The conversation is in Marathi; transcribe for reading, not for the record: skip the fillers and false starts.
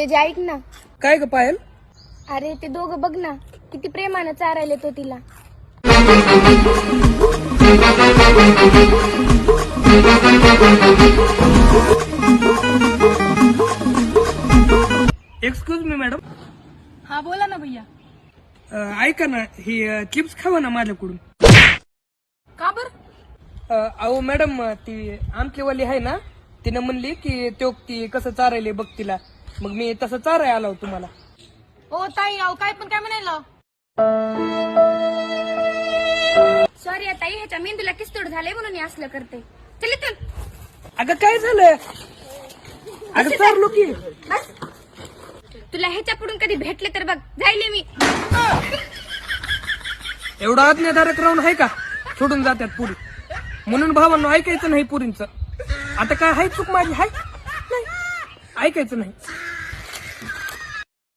जे ऐक ना. काय ग पायल? अरे ते दोघं बघ ना, किती प्रेमानं चारायला तो तिला. Excuse me madam. हा बोला ना भैया. ऐका ना, ही चिप्स खावा ना माझ्याकडून. का बर? अहो मॅडम, ती आमचीवाली आहे ना, तिनं म्हणली की ती कसं चारायले बघ तिला, मग मी तसं चाराय आलो तुम्हाला. ओ ताई, अहो काय पण काय म्हणायला. सॉरी आता ह्याच्या मेंदूला किस्तूड झालंय म्हणून हे असलं करते. चल इथून. अगं काय झालं? अगं चारलो की. बस. तुला ह्याच्या पुढून कधी भेटले तर बघ, जायले मी. एवढा आज्ञाधारक राहून आहे का सोडून जातात पुरी? म्हणून भावांनो ऐकायचं नाही पुरींचं. आता काय हाय चूक माझी? हाय नाही ऐकायचं नाही.